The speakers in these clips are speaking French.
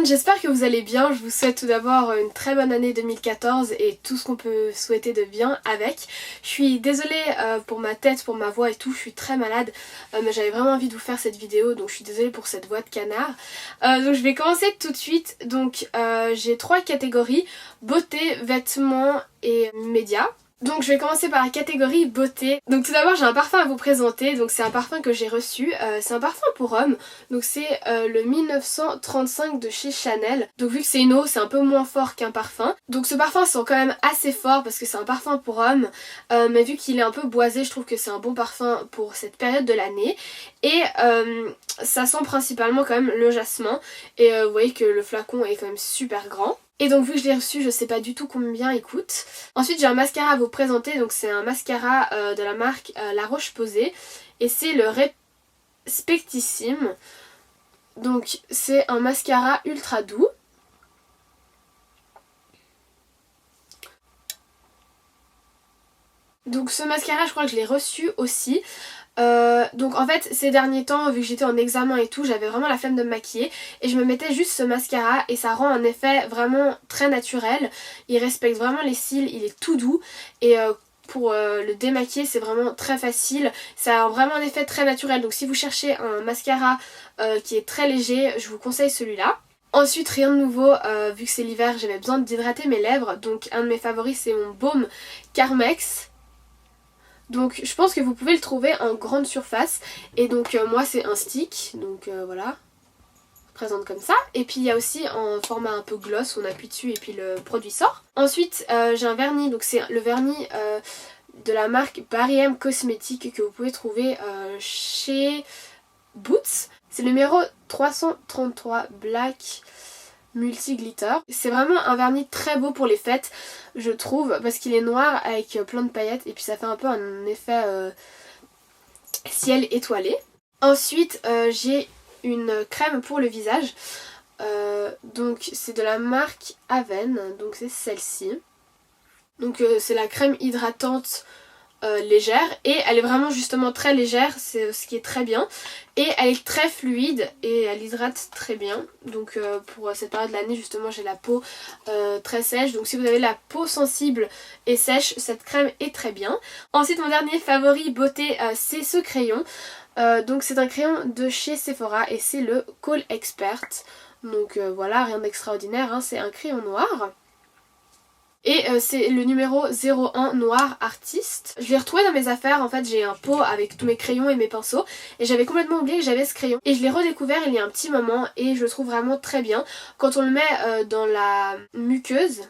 monde, j'espère que vous allez bien. Je vous souhaite tout d'abord une très bonne année 2014 et tout ce qu'on peut souhaiter de bien avec. Je suis désolée pour ma tête, pour ma voix et tout, je suis très malade, mais j'avais vraiment envie de vous faire cette vidéo, donc je suis désolée pour cette voix de canard. Donc je vais commencer tout de suite. Donc j'ai 3 catégories: beauté, vêtements et médias. Donc je vais commencer par la catégorie beauté. Donc tout d'abord j'ai un parfum à vous présenter. Donc c'est un parfum que j'ai reçu. C'est un parfum pour homme. Donc c'est le 1935 de chez Chanel. Donc vu que c'est une eau, c'est un peu moins fort qu'un parfum. Donc ce parfum sent quand même assez fort parce que c'est un parfum pour homme. Mais vu qu'il est un peu boisé, je trouve que c'est un bon parfum pour cette période de l'année. Et ça sent principalement quand même le jasmin. Et vous voyez que le flacon est quand même super grand. Et donc vu que je l'ai reçu, je sais pas du tout combien il coûte. Ensuite j'ai un mascara à vous présenter, donc c'est un mascara de la marque La Roche-Posay. Et c'est le Respectissime. Donc c'est un mascara ultra doux. Donc ce mascara, je crois que je l'ai reçu aussi. Donc en fait ces derniers temps, vu que j'étais en examen et tout, j'avais vraiment la flemme de me maquiller et je me mettais juste ce mascara et ça rend un effet vraiment très naturel. Il respecte vraiment les cils, il est tout doux et pour le démaquiller c'est vraiment très facile. Ça a vraiment un effet très naturel, donc si vous cherchez un mascara qui est très léger, je vous conseille celui-là. Ensuite rien de nouveau, vu que c'est l'hiver j'avais besoin d'hydrater mes lèvres, donc un de mes favoris c'est mon baume Carmex. Donc je pense que vous pouvez le trouver en grande surface. Et donc moi c'est un stick. Donc voilà. Présente comme ça. Et puis il y a aussi en format un peu gloss. On appuie dessus et puis le produit sort. Ensuite j'ai un vernis. Donc c'est le vernis de la marque Barry M Cosmétique que vous pouvez trouver chez Boots. C'est le numéro 333 Black Multi Glitter. C'est vraiment un vernis très beau pour les fêtes, je trouve, parce qu'il est noir avec plein de paillettes et puis ça fait un peu un effet ciel étoilé. Ensuite j'ai une crème pour le visage, donc c'est de la marque Aven, donc c'est celle-ci. Donc c'est la crème hydratante légère et elle est vraiment justement très légère, c'est ce qui est très bien, et elle est très fluide et elle hydrate très bien. Donc pour cette période de l'année justement j'ai la peau très sèche, donc si vous avez la peau sensible et sèche, cette crème est très bien. Ensuite mon dernier favori beauté c'est ce crayon, donc c'est un crayon de chez Sephora et c'est le Call Expert. Donc voilà, rien d'extraordinaire, hein, c'est un crayon noir. Et c'est le numéro 01 Noir Artiste. Je l'ai retrouvé dans mes affaires, en fait j'ai un pot avec tous mes crayons et mes pinceaux et j'avais complètement oublié que j'avais ce crayon. Et je l'ai redécouvert il y a un petit moment et je le trouve vraiment très bien. Quand on le met dans la muqueuse,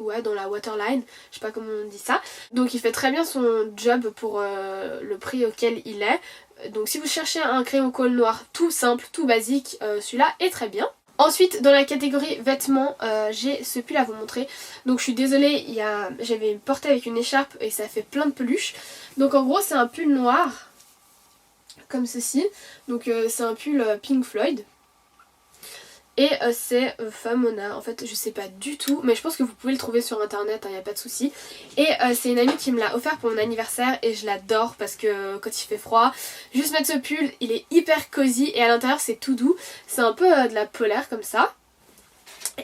ouais dans la waterline, je sais pas comment on dit ça. Donc il fait très bien son job pour le prix auquel il est. Donc si vous cherchez un crayon colle noir tout simple, tout basique, celui-là est très bien. Ensuite dans la catégorie vêtements j'ai ce pull à vous montrer. Donc je suis désolée, j'avais porté avec une écharpe et ça fait plein de peluches. Donc en gros c'est un pull noir comme ceci. Donc c'est un pull Pink Floyd. Et c'est Famona, en fait je sais pas du tout, mais je pense que vous pouvez le trouver sur internet, il n'y a pas de souci. Et c'est une amie qui me l'a offert pour mon anniversaire et je l'adore parce que quand il fait froid, juste mettre ce pull, il est hyper cosy et à l'intérieur c'est tout doux. C'est un peu de la polaire comme ça.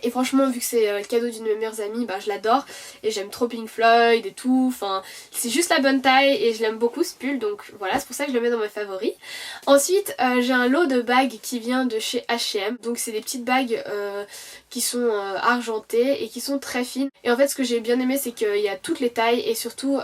Et franchement vu que c'est le cadeau d'une de mes meilleures amies, bah je l'adore et j'aime trop Pink Floyd et tout, enfin c'est juste la bonne taille et je l'aime beaucoup ce pull, donc voilà, c'est pour ça que je le mets dans mes favoris. Ensuite j'ai un lot de bagues qui vient de chez H&M, donc c'est des petites bagues qui sont argentées et qui sont très fines. Et en fait ce que j'ai bien aimé c'est qu'il y a toutes les tailles et surtout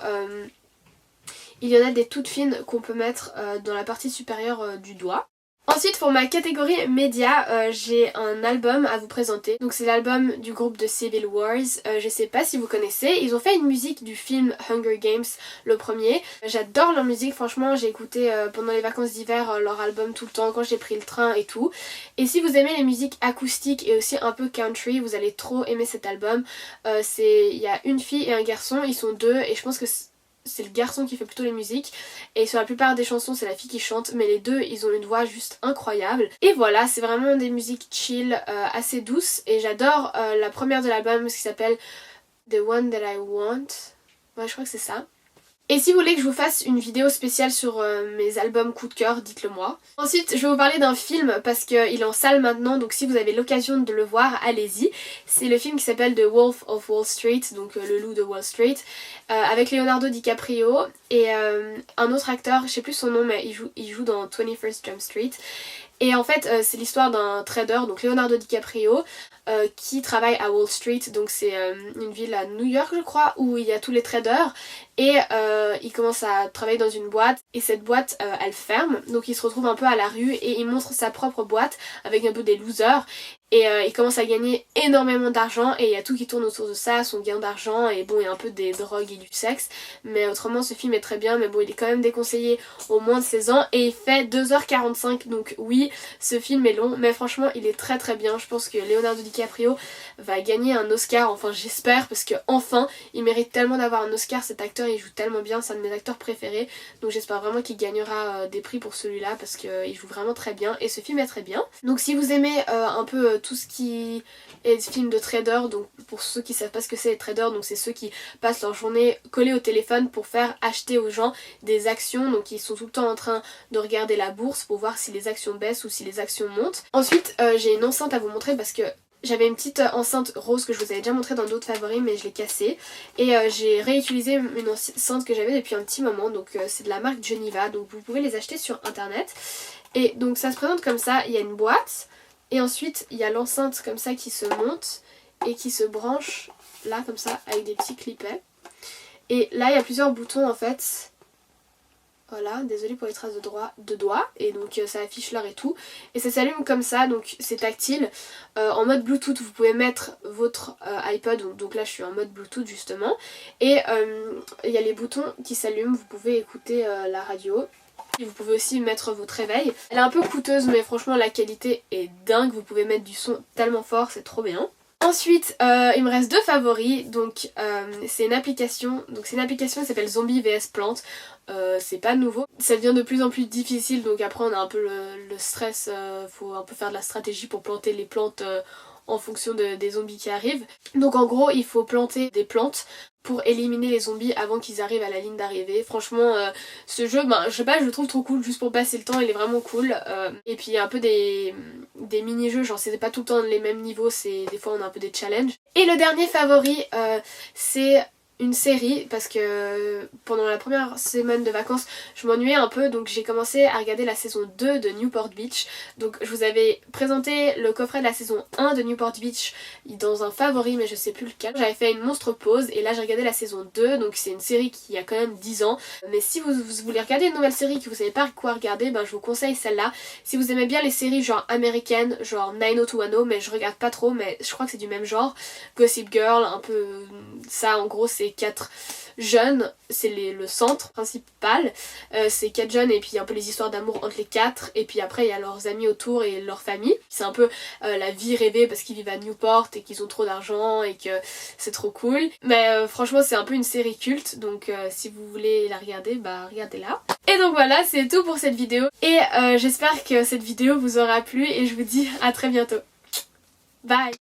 il y en a des toutes fines qu'on peut mettre dans la partie supérieure du doigt. Ensuite pour ma catégorie médias, j'ai un album à vous présenter. Donc c'est l'album du groupe de Civil Wars, je sais pas si vous connaissez. Ils ont fait une musique du film Hunger Games, le premier. J'adore leur musique, franchement j'ai écouté pendant les vacances d'hiver leur album tout le temps quand j'ai pris le train et tout. Et si vous aimez les musiques acoustiques et aussi un peu country, vous allez trop aimer cet album. Il y a une fille et un garçon, ils sont deux et je pense que c'est le garçon qui fait plutôt les musiques et sur la plupart des chansons c'est la fille qui chante, mais les deux ils ont une voix juste incroyable. Et voilà, c'est vraiment des musiques chill, assez douces, et j'adore la première de l'album qui s'appelle The One That I Want, ouais je crois que c'est ça. Et si vous voulez que je vous fasse une vidéo spéciale sur mes albums coup de cœur, dites-le moi. Ensuite je vais vous parler d'un film parce qu'il est en salle maintenant, donc si vous avez l'occasion de le voir, allez-y. C'est le film qui s'appelle The Wolf of Wall Street, donc le loup de Wall Street, avec Leonardo DiCaprio et un autre acteur, je sais plus son nom mais il joue dans 21st Jump Street. Et en fait c'est l'histoire d'un trader, donc Leonardo DiCaprio, qui travaille à Wall Street, donc c'est une ville à New York je crois, où il y a tous les traders. Et il commence à travailler dans une boîte et cette boîte elle ferme, donc il se retrouve un peu à la rue et il montre sa propre boîte avec un peu des losers. Et il commence à gagner énormément d'argent et il y a tout qui tourne autour de ça, son gain d'argent et bon il y a un peu des drogues et du sexe. Mais autrement ce film est très bien, mais bon il est quand même déconseillé aux moins de 16 ans et il fait 2h45, donc oui ce film est long mais franchement il est très très bien. Je pense que Leonardo DiCaprio va gagner un Oscar, enfin j'espère, parce que enfin il mérite tellement d'avoir un Oscar, cet acteur il joue tellement bien, c'est un de mes acteurs préférés, donc j'espère vraiment qu'il gagnera des prix pour celui-là parce qu'il joue vraiment très bien et ce film est très bien. Donc si vous aimez un peu tout ce qui est film de trader, donc pour ceux qui savent pas ce que c'est les traders, donc c'est ceux qui passent leur journée collés au téléphone pour faire acheter aux gens des actions, donc ils sont tout le temps en train de regarder la bourse pour voir si les actions baissent ou si les actions montent. Ensuite j'ai une enceinte à vous montrer parce que j'avais une petite enceinte rose que je vous avais déjà montré dans d'autres favoris mais je l'ai cassée. Et j'ai réutilisé une enceinte que j'avais depuis un petit moment, donc c'est de la marque Geneva, donc vous pouvez les acheter sur internet. Et donc ça se présente comme ça, il y a une boîte et ensuite il y a l'enceinte comme ça qui se monte et qui se branche là comme ça avec des petits clipets. Et là il y a plusieurs boutons en fait. Voilà, désolée pour les traces de doigts. Et donc ça affiche l'heure et tout. Et ça s'allume comme ça, donc c'est tactile. En mode Bluetooth, vous pouvez mettre votre iPod. Donc là je suis en mode Bluetooth justement. Et il y a les boutons qui s'allument, vous pouvez écouter la radio. Et vous pouvez aussi mettre votre réveil. Elle est un peu coûteuse mais franchement la qualité est dingue. Vous pouvez mettre du son tellement fort, c'est trop bien. Ensuite il me reste deux favoris, donc c'est une application, qui s'appelle Zombie vs Plante. C'est pas nouveau, ça devient de plus en plus difficile, donc après on a un peu le stress, faut un peu faire de la stratégie pour planter les plantes en fonction des zombies qui arrivent. Donc en gros il faut planter des plantes pour éliminer les zombies avant qu'ils arrivent à la ligne d'arrivée. Franchement ce jeu, je sais pas, je le trouve trop cool juste pour passer le temps, il est vraiment cool. Et puis il y a un peu des mini-jeux, genre c'est pas tout le temps les mêmes niveaux, des fois on a un peu des challenges. Et le dernier favori c'est une série parce que pendant la première semaine de vacances je m'ennuyais un peu, donc j'ai commencé à regarder la saison 2 de Newport Beach. Donc je vous avais présenté le coffret de la saison 1 de Newport Beach dans un favori mais je sais plus lequel. J'avais fait une monstre pause et là j'ai regardé la saison 2, donc c'est une série qui a quand même 10 ans. Mais si vous voulez regarder une nouvelle série que vous savez pas quoi regarder, je vous conseille celle-là. Si vous aimez bien les séries genre américaines, genre 90210, mais je regarde pas trop, mais je crois que c'est du même genre, Gossip Girl, un peu ça, en gros c'est 4 jeunes, c'est le centre principal, c'est 4 jeunes et puis un peu les histoires d'amour entre les 4 et puis après il y a leurs amis autour et leur famille. C'est un peu la vie rêvée parce qu'ils vivent à Newport et qu'ils ont trop d'argent et que c'est trop cool. Mais franchement c'est un peu une série culte, donc si vous voulez la regarder, regardez-la. Et donc voilà, c'est tout pour cette vidéo et j'espère que cette vidéo vous aura plu et je vous dis à très bientôt. Bye!